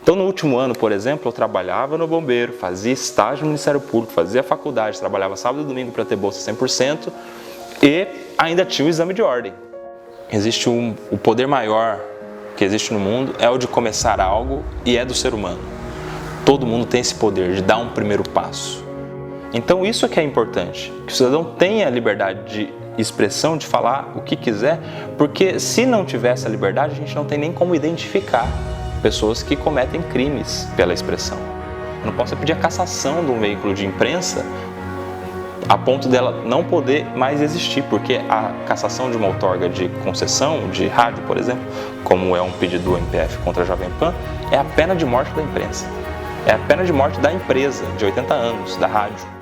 Então, no último ano, por exemplo, eu trabalhava no bombeiro, fazia estágio no Ministério Público, fazia faculdade, trabalhava sábado e domingo para ter bolsa 100% e ainda tinha o exame de ordem. Existe o poder maior que existe no mundo, é o de começar algo e é do ser humano. Todo mundo tem esse poder de dar um primeiro passo. Então, isso é que é importante, que o cidadão tenha a liberdade de expressão, de falar o que quiser, porque se não tiver essa liberdade, a gente não tem nem como identificar pessoas que cometem crimes pela expressão. Eu não posso pedir a cassação de um veículo de imprensa a ponto dela não poder mais existir, porque a cassação de uma outorga de concessão, de rádio, por exemplo, como é um pedido do MPF contra a Jovem Pan, é a pena de morte da imprensa. É a pena de morte da empresa, de 80 anos, da rádio.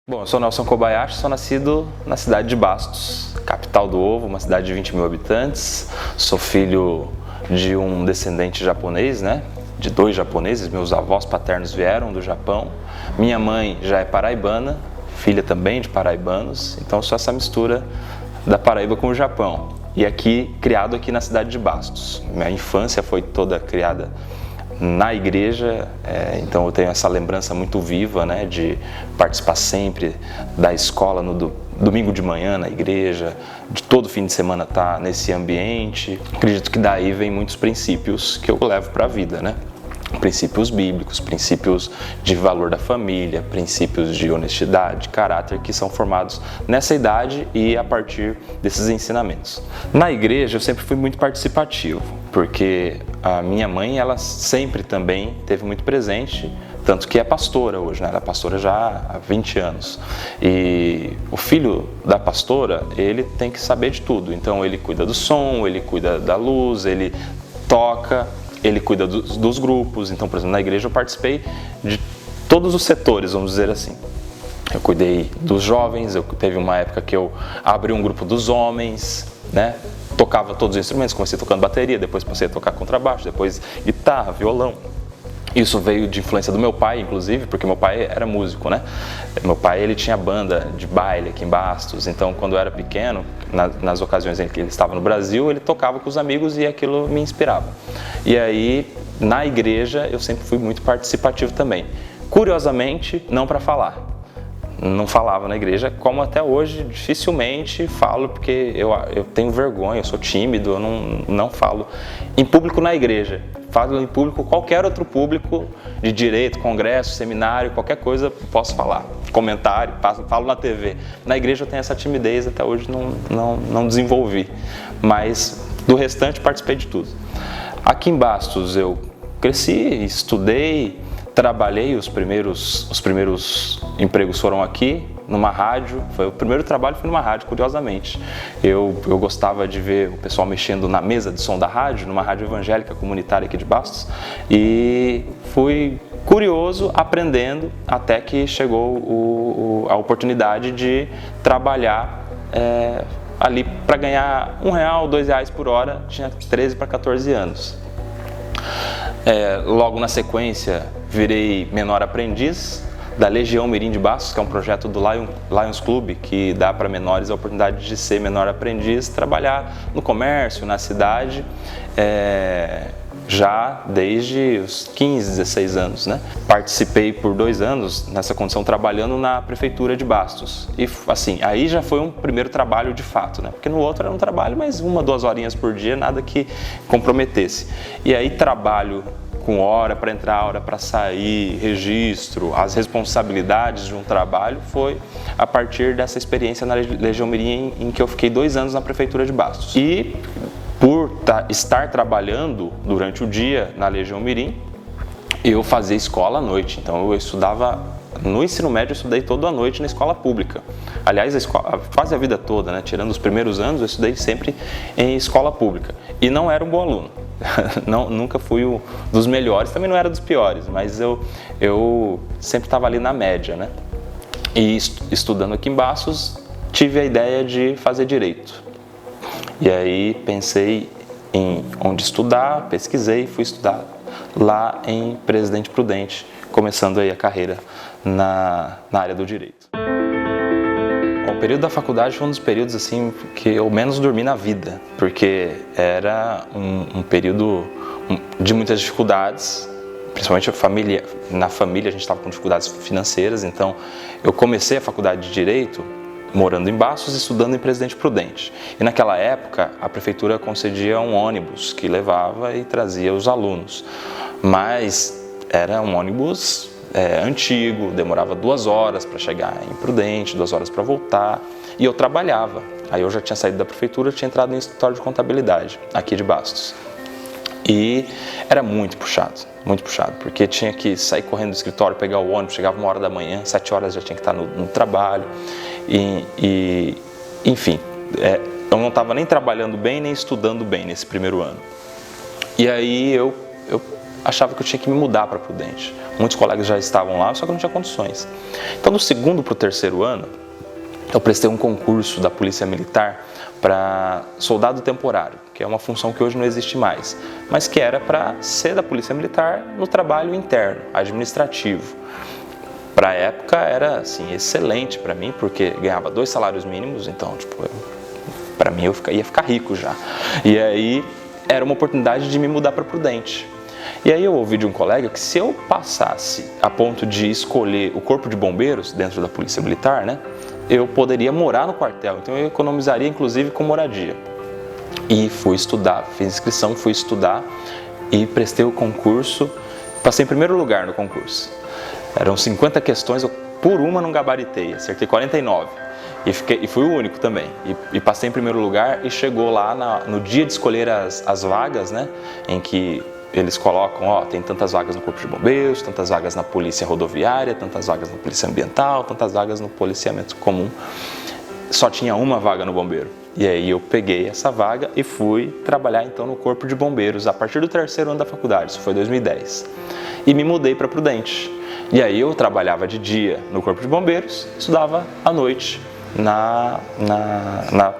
Bom, eu sou Nelson Kobayashi, sou nascido na cidade de Bastos, capital do ovo, uma cidade de 20 mil habitantes. Sou filho de um descendente japonês, né? De 2 japoneses, meus avós paternos vieram do Japão. Minha mãe já é paraibana, filha também de paraibanos, então eu sou essa mistura da Paraíba com o Japão. E criado aqui na cidade de Bastos. Minha infância foi toda criada na igreja, então eu tenho essa lembrança muito viva, né, de participar sempre da escola no domingo de manhã na igreja, de todo fim de semana estar nesse ambiente. Acredito que daí vem muitos princípios que eu levo para a vida, né? Princípios bíblicos, princípios de valor da família, princípios de honestidade, caráter, que são formados nessa idade e a partir desses ensinamentos. Na igreja eu sempre fui muito participativo, porque a minha mãe, ela sempre também teve muito presente, tanto que é pastora hoje, né? Ela é pastora já há 20 anos. E o filho da pastora, ele tem que saber de tudo, então ele cuida do som, ele cuida da luz, ele toca, ele cuida dos grupos. Então, por exemplo, na igreja eu participei de todos os setores, vamos dizer assim. Eu cuidei dos jovens, teve uma época que eu abri um grupo dos homens, né? Tocava todos os instrumentos, comecei tocando bateria, depois passei a tocar contrabaixo, depois guitarra, violão. Isso veio de influência do meu pai, inclusive, porque meu pai era músico, né? Meu pai, ele tinha banda de baile aqui em Bastos, então quando eu era pequeno, nas ocasiões em que ele estava no Brasil, ele tocava com os amigos e aquilo me inspirava. E aí, na igreja, eu sempre fui muito participativo também. Curiosamente, não para falar. Não falava na igreja, como até hoje dificilmente falo, porque eu tenho vergonha, eu sou tímido, eu não falo em público na igreja. Falo em público, qualquer outro público de direito, congresso, seminário, qualquer coisa posso falar. Comentário, falo na TV. Na igreja eu tenho essa timidez, até hoje não desenvolvi, mas do restante participei de tudo. Aqui em Bastos eu cresci, estudei, trabalhei, os primeiros empregos foram aqui, numa rádio. O primeiro trabalho foi numa rádio, curiosamente. Eu gostava de ver o pessoal mexendo na mesa de som da rádio, numa rádio evangélica comunitária aqui de Bastos, e fui curioso, aprendendo, até que chegou a oportunidade de trabalhar ali para ganhar R$1, R$2 por hora. Tinha 13 para 14 anos. Logo na sequência, virei menor aprendiz da Legião Mirim de Bastos, que é um projeto do Lions Club, que dá para menores a oportunidade de ser menor aprendiz, trabalhar no comércio, na cidade, já desde os 15, 16 anos, né? Participei por 2 anos nessa condição trabalhando na prefeitura de Bastos. E assim, aí já foi um primeiro trabalho de fato, né? Porque no outro era um trabalho, mas 1, 2 horinhas por dia, nada que comprometesse. E aí trabalho com hora para entrar, hora para sair, registro, as responsabilidades de um trabalho, foi a partir dessa experiência na Legião Mirim, em que eu fiquei 2 anos na prefeitura de Bastos. E por estar trabalhando durante o dia na Legião Mirim, eu fazia escola à noite. Então eu estudava, no ensino médio eu estudei toda a noite na escola pública. Aliás, quase a vida toda, né? Tirando os primeiros anos, eu estudei sempre em escola pública. E não era um bom aluno. Nunca fui dos melhores, também não era dos piores, mas eu sempre estava ali na média, né? E estudando aqui em Bastos, tive a ideia de fazer direito. E aí pensei em onde estudar, pesquisei, fui estudar lá em Presidente Prudente, começando aí a carreira na área do direito. Bom, o período da faculdade foi um dos períodos assim que eu menos dormi na vida, porque era um período de muitas dificuldades, principalmente na família a gente estava com dificuldades financeiras, então eu comecei a faculdade de Direito morando em Bastos e estudando em Presidente Prudente. E naquela época a prefeitura concedia um ônibus que levava e trazia os alunos, mas era um ônibus antigo, demorava 2 horas para chegar em Prudente, 2 horas para voltar, e eu trabalhava. Aí eu já tinha saído da prefeitura, tinha entrado no escritório de contabilidade aqui de Bastos. E era muito puxado, porque tinha que sair correndo do escritório, pegar o ônibus, chegava 1 hora da manhã, 7 horas já tinha que estar no trabalho, enfim, eu não estava nem trabalhando bem, nem estudando bem nesse primeiro ano. E aí eu achava que eu tinha que me mudar para Prudente. Muitos colegas já estavam lá, só que eu não tinha condições. Então, do segundo para o terceiro ano, eu prestei um concurso da Polícia Militar para soldado temporário, que é uma função que hoje não existe mais, mas que era para ser da Polícia Militar no trabalho interno, administrativo. Para a época era assim, excelente para mim, porque ganhava 2 salários mínimos, então para mim eu ia ficar rico já. E aí era uma oportunidade de me mudar para Prudente. E aí eu ouvi de um colega que se eu passasse a ponto de escolher o Corpo de Bombeiros dentro da Polícia Militar, né, eu poderia morar no quartel, então eu economizaria inclusive com moradia. E fui estudar, fiz inscrição, fui estudar e prestei o concurso, passei em primeiro lugar no concurso. Eram 50 questões, eu por uma não gabaritei, acertei 49. E fui o único também. E passei em primeiro lugar e chegou lá no dia de escolher as vagas, né, em que eles colocam, tem tantas vagas no Corpo de Bombeiros, tantas vagas na Polícia Rodoviária, tantas vagas na Polícia Ambiental, tantas vagas no Policiamento Comum. Só tinha uma vaga no Bombeiro. E aí eu peguei essa vaga e fui trabalhar então no Corpo de Bombeiros a partir do terceiro ano da faculdade, isso foi 2010. E me mudei para Prudente. E aí eu trabalhava de dia no Corpo de Bombeiros, estudava à noite na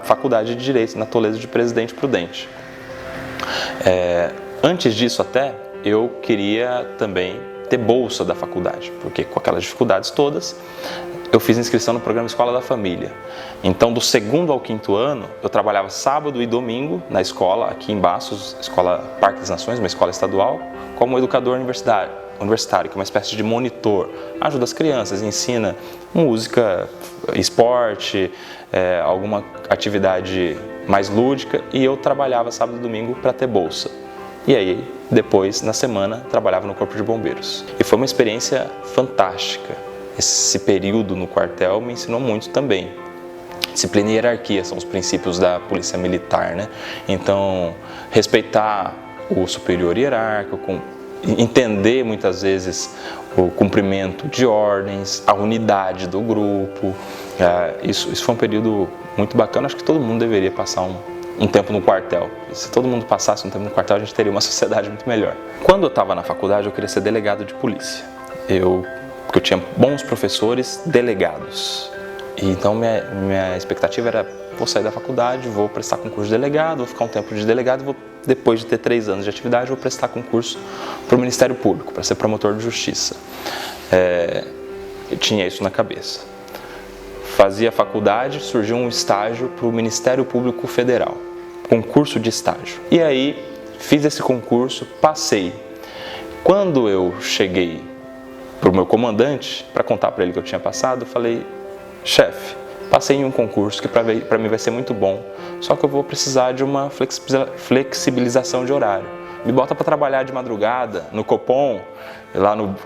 Faculdade de Direito, na Toledo de Presidente Prudente. Antes disso até, eu queria também ter bolsa da faculdade, porque com aquelas dificuldades todas, eu fiz inscrição no programa Escola da Família. Então, do segundo ao quinto ano, eu trabalhava sábado e domingo na escola, aqui em Bastos, Escola Parque das Nações, uma escola estadual, como educador universitário, que é uma espécie de monitor. Ajuda as crianças, ensina música, esporte, alguma atividade mais lúdica, e eu trabalhava sábado e domingo para ter bolsa. E aí, depois, na semana, trabalhava no Corpo de Bombeiros. E foi uma experiência fantástica. Esse período no quartel me ensinou muito também. Disciplina e hierarquia são os princípios da Polícia Militar, né? Então, respeitar o superior hierárquico, entender muitas vezes o cumprimento de ordens, a unidade do grupo. Isso foi um período muito bacana. Acho que todo mundo deveria passar um tempo no quartel. E se todo mundo passasse um tempo no quartel, a gente teria uma sociedade muito melhor. Quando eu estava na faculdade, eu queria ser delegado de polícia. Porque eu tinha bons professores delegados. E então minha expectativa era, vou sair da faculdade, vou prestar concurso de delegado, vou ficar um tempo de delegado, depois de ter 3 anos de atividade, vou prestar concurso para o Ministério Público, para ser promotor de justiça. Eu tinha isso na cabeça. Fazia faculdade, surgiu um estágio para o Ministério Público Federal, concurso de estágio. E aí fiz esse concurso, passei. Quando eu cheguei para o meu comandante, para contar para ele que eu tinha passado, eu falei, chefe, passei em um concurso que para mim vai ser muito bom, só que eu vou precisar de uma flexibilização de horário. Me bota para trabalhar de madrugada no Copom,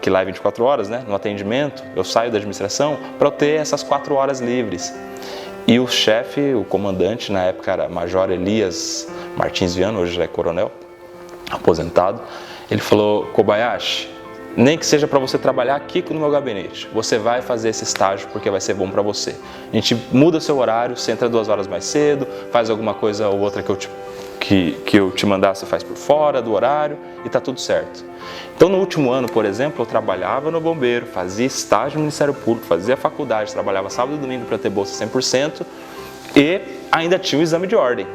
que lá é 24 horas, né, no atendimento, eu saio da administração para eu ter essas 4 horas livres. E o chefe, o comandante, na época era Major Elias Martins Viana, hoje já é coronel, aposentado, ele falou, Kobayashi, nem que seja para você trabalhar aqui no meu gabinete, você vai fazer esse estágio porque vai ser bom para você. A gente muda seu horário, você entra 2 horas mais cedo, faz alguma coisa ou outra que eu te mandar, você faz por fora do horário e tá tudo certo. Então no último ano, por exemplo, eu trabalhava no Bombeiro, fazia estágio no Ministério Público, fazia faculdade, trabalhava sábado e domingo para ter bolsa 100% e ainda tinha o exame de ordem.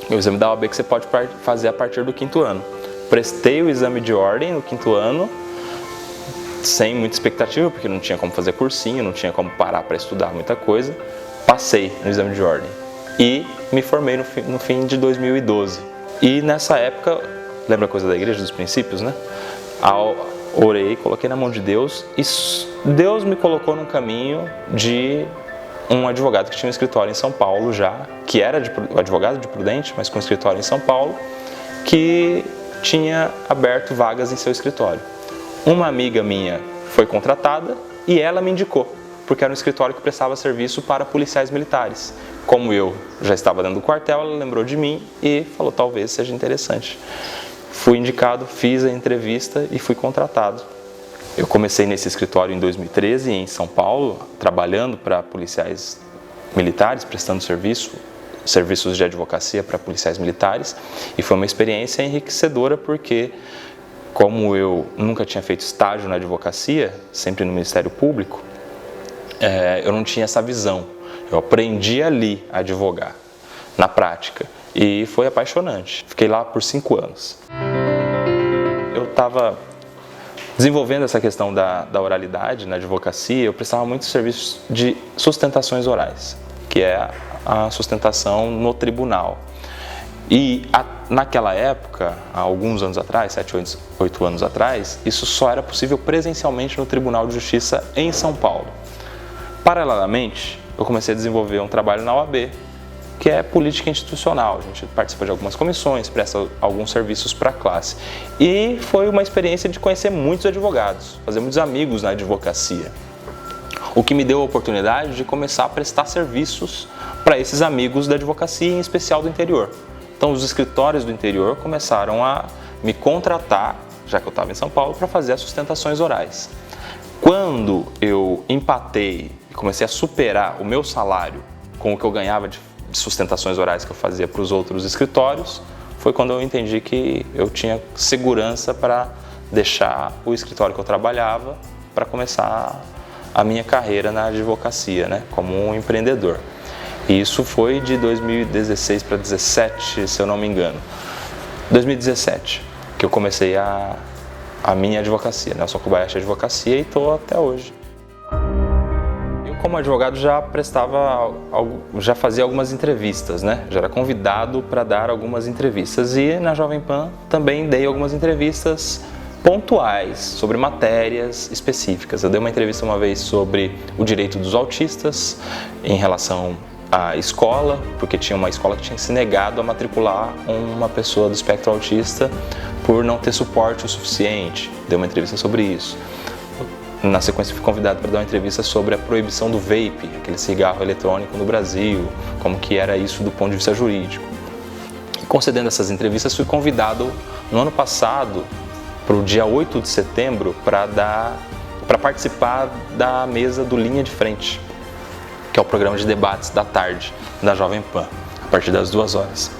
O exame da OAB que você pode fazer a partir do 5º ano. Prestei o exame de ordem no 5º ano, sem muita expectativa, porque não tinha como fazer cursinho, não tinha como parar para estudar muita coisa. Passei no exame de ordem e me formei no fim de 2012. E nessa época, lembra a coisa da igreja dos princípios, né? Orei, coloquei na mão de Deus e Deus me colocou num caminho de um advogado que tinha um escritório em São Paulo já, que era advogado de Prudente, mas com um escritório em São Paulo, que tinha aberto vagas em seu escritório. Uma amiga minha foi contratada e ela me indicou, porque era um escritório que prestava serviço para policiais militares. Como eu já estava dentro do quartel, ela lembrou de mim e falou, talvez seja interessante. Fui indicado, fiz a entrevista e fui contratado. Eu comecei nesse escritório em 2013, em São Paulo, trabalhando para policiais militares, prestando serviços de advocacia para policiais militares. E foi uma experiência enriquecedora porque, como eu nunca tinha feito estágio na advocacia, sempre no Ministério Público, eu não tinha essa visão. Eu aprendi ali a advogar, na prática, e foi apaixonante. Fiquei lá por 5 anos. Eu estava desenvolvendo essa questão da oralidade na advocacia, eu prestava muitos serviços de sustentações orais, que é a sustentação no tribunal. E naquela época, há alguns anos atrás, 7, 8 anos atrás, isso só era possível presencialmente no Tribunal de Justiça em São Paulo. Paralelamente, eu comecei a desenvolver um trabalho na OAB, que é política institucional. A gente participa de algumas comissões, presta alguns serviços para a classe. E foi uma experiência de conhecer muitos advogados, fazer muitos amigos na advocacia. O que me deu a oportunidade de começar a prestar serviços para esses amigos da advocacia, em especial do interior. Então, os escritórios do interior começaram a me contratar, já que eu estava em São Paulo, para fazer as sustentações orais. Quando eu empatei e comecei a superar o meu salário com o que eu ganhava de sustentações orais que eu fazia para os outros escritórios, foi quando eu entendi que eu tinha segurança para deixar o escritório que eu trabalhava para começar a minha carreira na advocacia, né, como um empreendedor. E isso foi de 2016 para 2017, se eu não me engano. 2017, que eu comecei a minha advocacia, né? Eu sou Kobayashi Advocacia e estou até hoje. Eu, como advogado, já fazia algumas entrevistas, né? Já era convidado para dar algumas entrevistas e na Jovem Pan também dei algumas entrevistas pontuais sobre matérias específicas. Eu dei uma entrevista uma vez sobre o direito dos autistas em relação à escola, porque tinha uma escola que tinha se negado a matricular uma pessoa do espectro autista por não ter suporte o suficiente. Dei uma entrevista sobre isso. Na sequência, fui convidado para dar uma entrevista sobre a proibição do vape, aquele cigarro eletrônico no Brasil, como que era isso do ponto de vista jurídico. E concedendo essas entrevistas, fui convidado no ano passado, para o dia 8 de setembro, para participar da mesa do Linha de Frente, que é o programa de debates da tarde da Jovem Pan, a partir das 2 horas.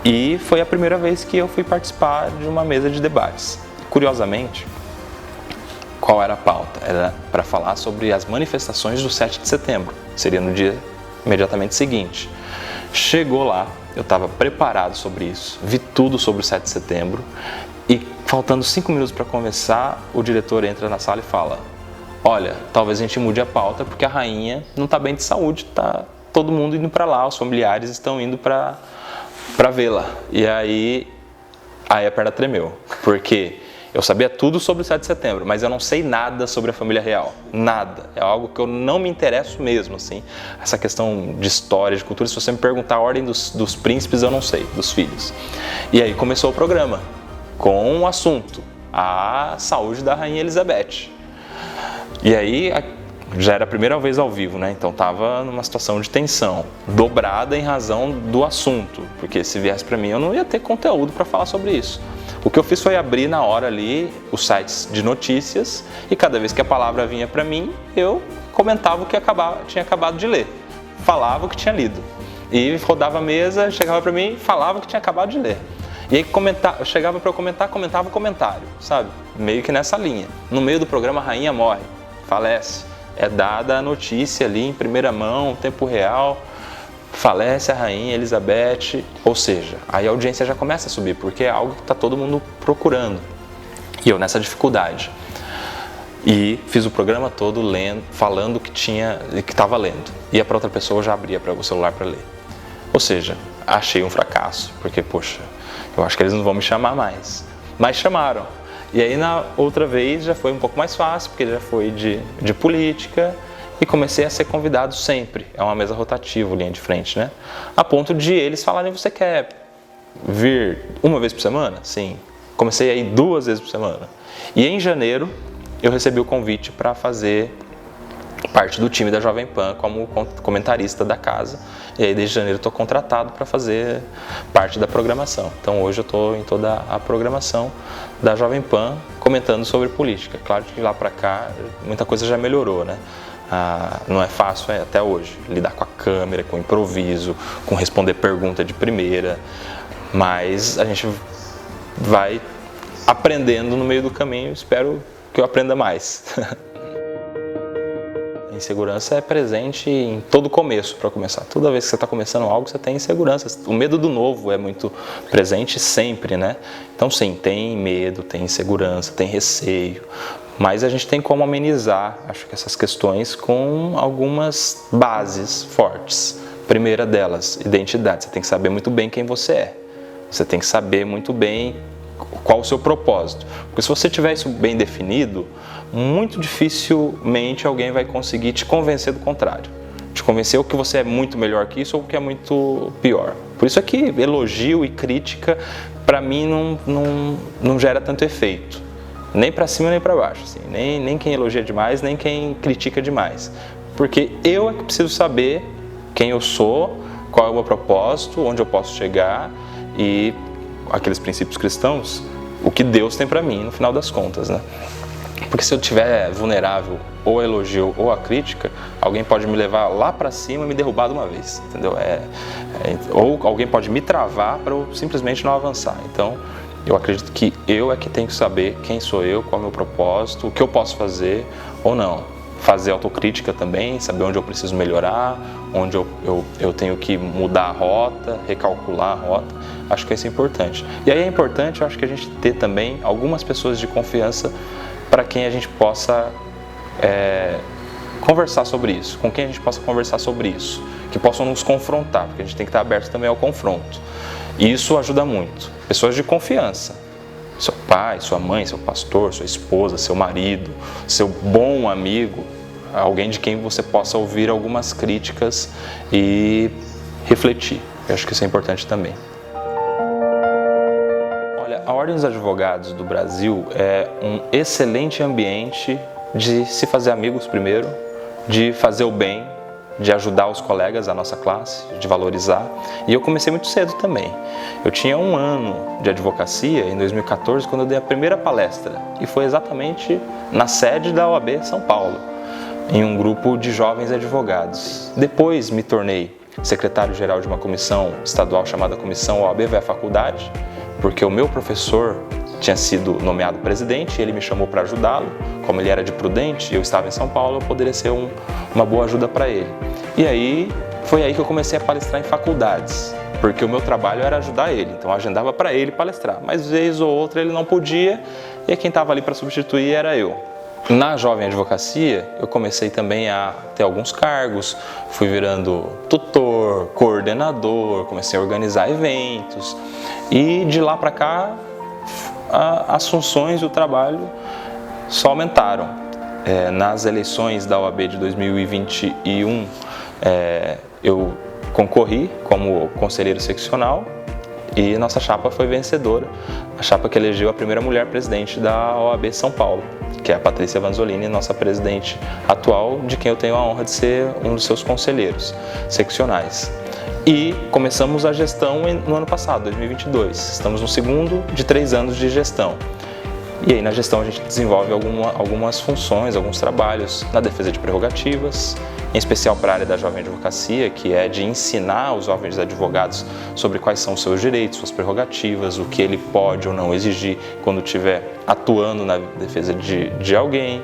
E foi a primeira vez que eu fui participar de uma mesa de debates. Curiosamente, qual era a pauta? Era para falar sobre as manifestações do 7 de setembro, seria no dia imediatamente seguinte. Chegou lá, eu estava preparado sobre isso, vi tudo sobre o 7 de setembro e faltando 5 minutos para começar, o diretor entra na sala e fala: olha, talvez a gente mude a pauta porque a rainha não está bem de saúde, tá todo mundo indo para lá, os familiares estão indo para vê-la. E aí a perna tremeu, porque eu sabia tudo sobre o 7 de setembro, mas eu não sei nada sobre a família real, nada. É algo que eu não me interesso mesmo, assim. Essa questão de história, de cultura, se você me perguntar a ordem dos príncipes, eu não sei, dos filhos. E aí começou o programa com o assunto, a saúde da rainha Elizabeth. E aí já era a primeira vez ao vivo, né? Então estava numa situação de tensão, dobrada em razão do assunto, porque se viesse para mim eu não ia ter conteúdo para falar sobre isso. O que eu fiz foi abrir na hora ali os sites de notícias e cada vez que a palavra vinha para mim, eu comentava o que tinha acabado de ler, falava o que tinha lido. E rodava a mesa, chegava para mim, falava o que tinha acabado de ler. E aí chegava para eu comentar, comentava o comentário, sabe? Meio que nessa linha. No meio do programa, a rainha morre, falece. É dada a notícia ali em primeira mão, tempo real. Falece a rainha Elizabeth, ou seja, aí a audiência já começa a subir, porque é algo que está todo mundo procurando. E eu nessa dificuldade. E fiz o programa todo lendo, falando que estava lendo. Ia para outra pessoa, eu já abria o celular para ler. Ou seja, achei um fracasso, porque, poxa, eu acho que eles não vão me chamar mais. Mas chamaram. E aí na outra vez já foi um pouco mais fácil, porque já foi de política, e comecei a ser convidado sempre. É uma mesa rotativa, linha de frente, né? A ponto de eles falarem, você quer vir uma vez por semana? Sim. Comecei a ir 2 vezes por semana. E em janeiro eu recebi o convite para fazer parte do time da Jovem Pan como comentarista da casa. E aí desde janeiro estou contratado para fazer parte da programação. Então hoje eu estou em toda a programação da Jovem Pan comentando sobre política. Claro que lá para cá muita coisa já melhorou, né? Não é fácil até hoje lidar com a câmera, com o improviso, com responder pergunta de primeira, mas a gente vai aprendendo no meio do caminho, espero que eu aprenda mais. A insegurança é presente em todo começo, para começar. Toda vez que você está começando algo, você tem insegurança. O medo do novo é muito presente sempre, né? Então sim, tem medo, tem insegurança, tem receio, mas a gente tem como amenizar, acho que essas questões com algumas bases fortes. Primeira delas, identidade. Você tem que saber muito bem quem você é. Você tem que saber muito bem qual o seu propósito. Porque se você tiver isso bem definido, muito dificilmente alguém vai conseguir te convencer do contrário. Te convencer que você é muito melhor que isso ou que é muito pior. Por isso é que elogio e crítica, para mim, não gera tanto efeito. Nem para cima nem para baixo. Assim. Nem quem elogia demais, nem quem critica demais. Porque eu é que preciso saber quem eu sou, qual é o meu propósito, onde eu posso chegar e aqueles princípios cristãos, o que Deus tem para mim, no final das contas, né? Porque se eu estiver vulnerável ou a elogio ou a crítica, alguém pode me levar lá para cima e me derrubar de uma vez, entendeu? Ou alguém pode me travar para eu simplesmente não avançar. Então, eu acredito que eu é que tenho que saber quem sou eu, qual é o meu propósito, o que eu posso fazer ou não. Fazer autocrítica também, saber onde eu preciso melhorar, onde eu tenho que mudar a rota, recalcular a rota. Acho que isso é importante. E aí é importante, eu acho que a gente ter também algumas pessoas de confiança para quem a gente possa conversar sobre isso, com quem a gente possa conversar sobre isso, que possam nos confrontar, porque a gente tem que estar aberto também ao confronto. E isso ajuda muito. Pessoas de confiança. Seu pai, sua mãe, seu pastor, sua esposa, seu marido, seu bom amigo, alguém de quem você possa ouvir algumas críticas e refletir. Eu acho que isso é importante também. Olha, a Ordem dos Advogados do Brasil é um excelente ambiente de se fazer amigos primeiro, de fazer o bem, de ajudar os colegas, a nossa classe, de valorizar. E eu comecei muito cedo também. Eu tinha 1 ano de advocacia em 2014, quando eu dei a primeira palestra. E foi exatamente na sede da OAB São Paulo, em um grupo de jovens advogados. Depois me tornei secretário-geral de uma comissão estadual chamada Comissão OAB vai à Faculdade, porque o meu professor tinha sido nomeado presidente e ele me chamou para ajudá-lo. Como ele era de Prudente e eu estava em São Paulo, eu poderia ser uma boa ajuda para ele. E aí, foi aí que eu comecei a palestrar em faculdades, porque o meu trabalho era ajudar ele, então eu agendava para ele palestrar, mas vez ou outra ele não podia e quem estava ali para substituir era eu. Na Jovem Advocacia, eu comecei também a ter alguns cargos, fui virando tutor, coordenador, comecei a organizar eventos e de lá para cá as funções e o trabalho só aumentaram. Nas eleições da OAB de 2021, eu concorri como conselheiro seccional e nossa chapa foi vencedora. A chapa que elegeu a primeira mulher presidente da OAB São Paulo, que é a Patrícia Vanzolini, nossa presidente atual, de quem eu tenho a honra de ser um dos seus conselheiros seccionais. E começamos a gestão no ano passado, 2022. Estamos no segundo de 3 anos de gestão. E aí na gestão a gente desenvolve algumas funções, alguns trabalhos na defesa de prerrogativas, em especial para a área da jovem advocacia, que é de ensinar os jovens advogados sobre quais são os seus direitos, suas prerrogativas, o que ele pode ou não exigir quando estiver atuando na defesa de alguém.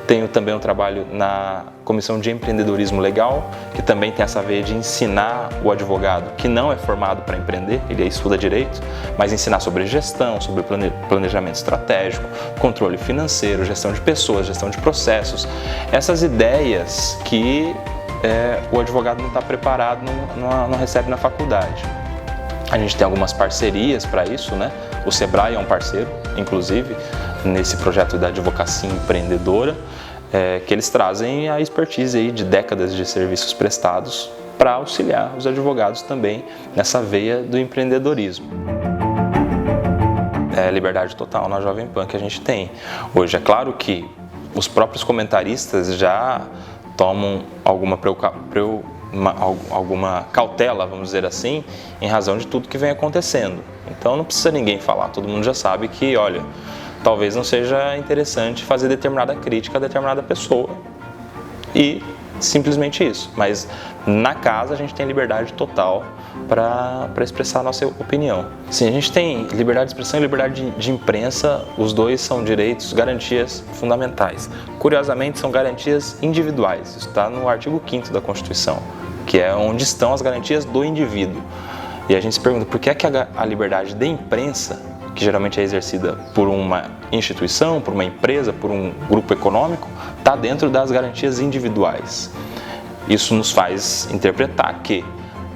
Tenho também um trabalho na Comissão de Empreendedorismo Legal, que também tem essa veia de ensinar o advogado, que não é formado para empreender, ele estuda direito, mas ensinar sobre gestão, sobre planejamento estratégico, controle financeiro, gestão de pessoas, gestão de processos, essas ideias que o advogado não está preparado, não recebe na faculdade. A gente tem algumas parcerias para isso, né? O Sebrae é um parceiro, inclusive, nesse projeto da advocacia empreendedora, que eles trazem a expertise aí de décadas de serviços prestados para auxiliar os advogados também nessa veia do empreendedorismo. É liberdade total na Jovem Pan que a gente tem. Hoje, é claro que os próprios comentaristas já tomam alguma cautela, vamos dizer assim, em razão de tudo que vem acontecendo. Então não precisa ninguém falar, todo mundo já sabe que, olha, talvez não seja interessante fazer determinada crítica a determinada pessoa e simplesmente isso. Mas na casa a gente tem liberdade total para expressar a nossa opinião. Sim, a gente tem liberdade de expressão e liberdade de imprensa, os dois são direitos, garantias fundamentais. Curiosamente, são garantias individuais, isso está no artigo 5º da Constituição, que é onde estão as garantias do indivíduo. E a gente se pergunta por que é que a liberdade de imprensa, que geralmente é exercida por uma instituição, por uma empresa, por um grupo econômico, está dentro das garantias individuais. Isso nos faz interpretar que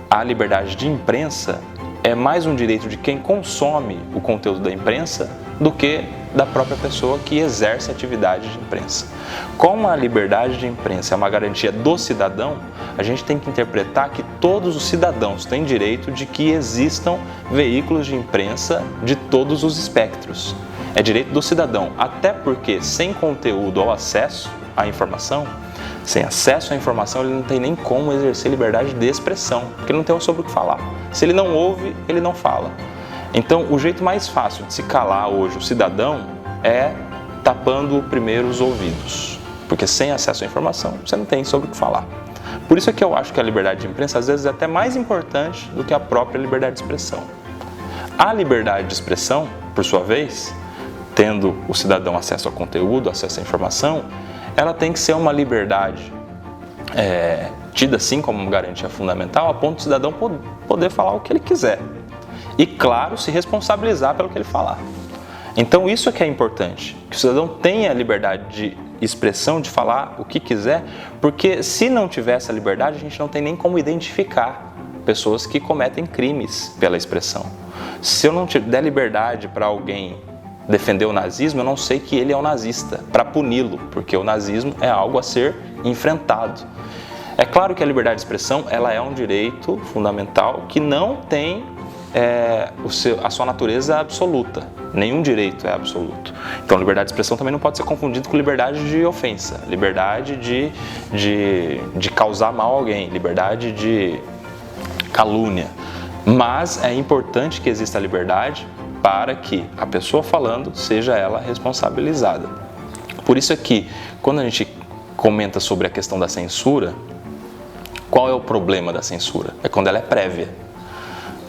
a liberdade de imprensa é mais um direito de quem consome o conteúdo da imprensa do que da própria pessoa que exerce a atividade de imprensa. Como a liberdade de imprensa é uma garantia do cidadão, a gente tem que interpretar que todos os cidadãos têm direito de que existam veículos de imprensa de todos os espectros. É direito do cidadão, até porque sem conteúdo ou acesso à informação, sem acesso à informação, ele não tem nem como exercer liberdade de expressão, porque ele não tem sobre o que falar. Se ele não ouve, ele não fala. Então, o jeito mais fácil de se calar hoje o cidadão é tapando primeiro os ouvidos, porque sem acesso à informação, você não tem sobre o que falar. Por isso é que eu acho que a liberdade de imprensa, às vezes, é até mais importante do que a própria liberdade de expressão. A liberdade de expressão, por sua vez, tendo o cidadão acesso ao conteúdo, acesso à informação, ela tem que ser uma liberdade tida assim como uma garantia fundamental, a ponto do cidadão poder falar o que ele quiser. E, claro, se responsabilizar pelo que ele falar. Então, isso é que é importante, que o cidadão tenha a liberdade de expressão, de falar o que quiser, porque se não tiver essa liberdade, a gente não tem nem como identificar pessoas que cometem crimes pela expressão. Se eu não der liberdade para alguém defender o nazismo, eu não sei que ele é um nazista, para puni-lo, porque o nazismo é algo a ser enfrentado. É claro que a liberdade de expressão ela é um direito fundamental que não tem a sua natureza absoluta. Nenhum direito é absoluto. Então, liberdade de expressão também não pode ser confundido com liberdade de ofensa, liberdade de causar mal a alguém, liberdade de calúnia. Mas é importante que exista a liberdade para que a pessoa falando seja ela responsabilizada. Por isso é que, quando a gente comenta sobre a questão da censura, qual é o problema da censura? É quando ela é prévia.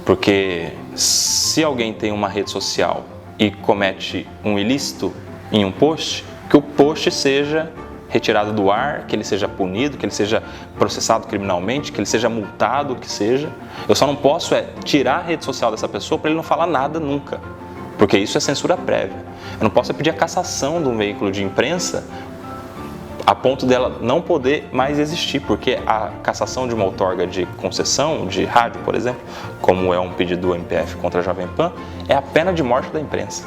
Porque se alguém tem uma rede social e comete um ilícito em um post, que o post seja retirado do ar, que ele seja punido, que ele seja processado criminalmente, que ele seja multado, o que seja. Eu só não posso tirar a rede social dessa pessoa para ele não falar nada nunca, porque isso é censura prévia. Eu não posso pedir a cassação de um veículo de imprensa a ponto dela não poder mais existir, porque a cassação de uma outorga de concessão, de rádio, por exemplo, como é um pedido do MPF contra a Jovem Pan, é a pena de morte da imprensa.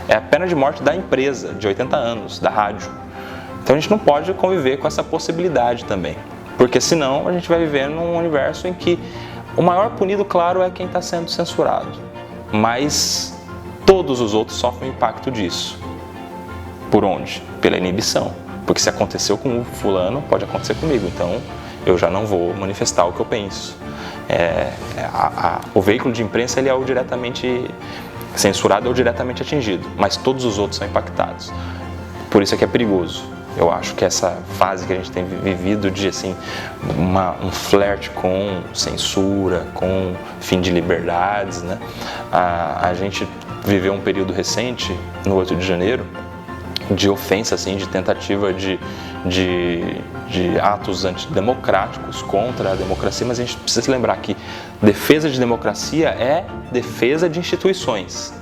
É a pena de morte da empresa de 80 anos, da rádio. Então a gente não pode conviver com essa possibilidade também, porque senão a gente vai viver num universo em que o maior punido, claro, é quem está sendo censurado, mas todos os outros sofrem o impacto disso. Por onde? Pela inibição. Porque se aconteceu com o fulano, pode acontecer comigo, então eu já não vou manifestar o que eu penso. O veículo de imprensa ele é o diretamente censurado, é o diretamente atingido, mas todos os outros são impactados. Por isso é que é perigoso. Eu acho que essa fase que a gente tem vivido de assim, um flerte com censura, com fim de liberdades, né? A gente viveu um período recente, no 8 de janeiro, de ofensa, assim, de tentativa de atos antidemocráticos contra a democracia, mas a gente precisa se lembrar que defesa de democracia é defesa de instituições,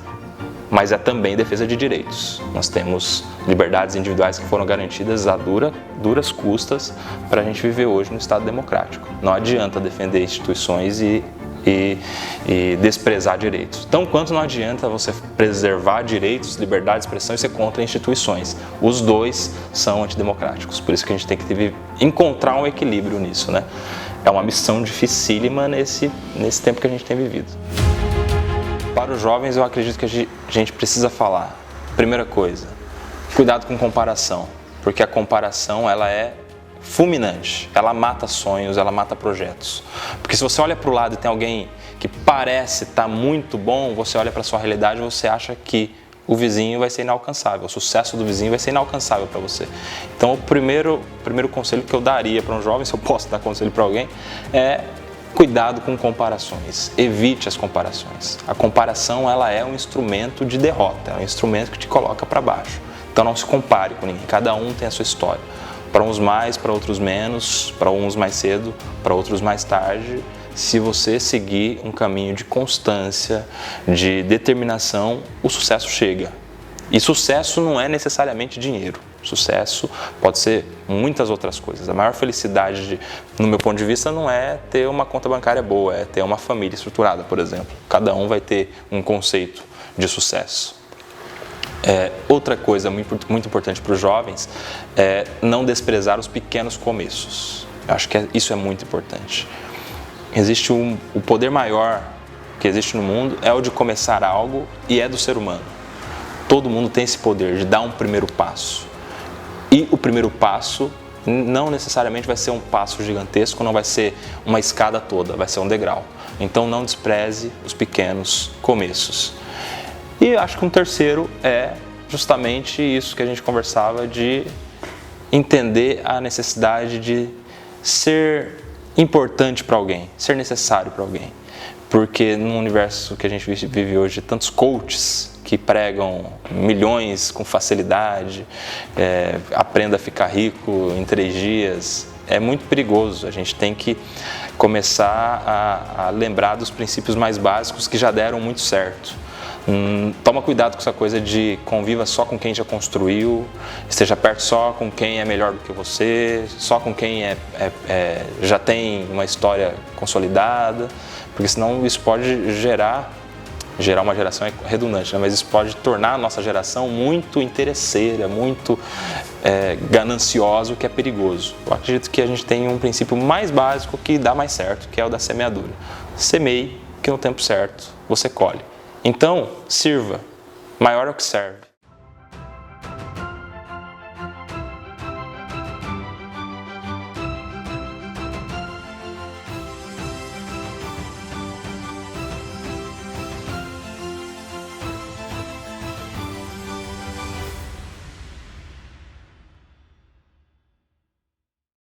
mas é também defesa de direitos. Nós temos liberdades individuais que foram garantidas a duras custas para a gente viver hoje no Estado democrático. Não adianta defender instituições e desprezar direitos. Então, quanto não adianta você preservar direitos, liberdade de expressão e ser contra instituições. Os dois são antidemocráticos. Por isso que a gente tem que encontrar um equilíbrio nisso, né? É uma missão dificílima nesse tempo que a gente tem vivido. Para os jovens, eu acredito que a gente precisa falar. Primeira coisa, cuidado com comparação, porque a comparação ela é fulminante, ela mata sonhos, ela mata projetos. Porque se você olha para o lado e tem alguém que parece estar muito bom, você olha para a sua realidade e você acha que o vizinho vai ser inalcançável, o sucesso do vizinho vai ser inalcançável para você. Então, o primeiro conselho que eu daria para um jovem, se eu posso dar conselho para alguém, é cuidado com comparações, evite as comparações. A comparação ela é um instrumento de derrota, é um instrumento que te coloca para baixo. Então não se compare com ninguém, cada um tem a sua história. Para uns mais, para outros menos, para uns mais cedo, para outros mais tarde. Se você seguir um caminho de constância, de determinação, o sucesso chega. E sucesso não é necessariamente dinheiro. Sucesso pode ser muitas outras coisas. A maior felicidade, no meu ponto de vista, não é ter uma conta bancária boa, é ter uma família estruturada, por exemplo. Cada um vai ter um conceito de sucesso. Outra coisa muito importante para os jovens é não desprezar os pequenos começos. Eu acho que isso é muito importante. Existe o poder maior que existe no mundo é o de começar algo e é do ser humano. Todo mundo tem esse poder de dar um primeiro passo. E o primeiro passo não necessariamente vai ser um passo gigantesco, não vai ser uma escada toda, vai ser um degrau. Então não despreze os pequenos começos. E acho que um terceiro é justamente isso que a gente conversava, de entender a necessidade de ser importante para alguém, ser necessário para alguém. Porque no universo que a gente vive hoje, de tantos coaches que pregam milhões com facilidade, aprenda a ficar rico em 3 dias, é muito perigoso. A gente tem que começar a lembrar dos princípios mais básicos que já deram muito certo. Toma cuidado com essa coisa de conviva só com quem já construiu, esteja perto só com quem é melhor do que você, só com quem já tem uma história consolidada, porque senão isso pode gerar uma geração redundante, né? Mas isso pode tornar a nossa geração muito interesseira, muito gananciosa, o que é perigoso. Eu acredito que a gente tem um princípio mais básico que dá mais certo, que é o da semeadura. Semeie, que no tempo certo você colhe. Então, sirva. Maior é o que serve.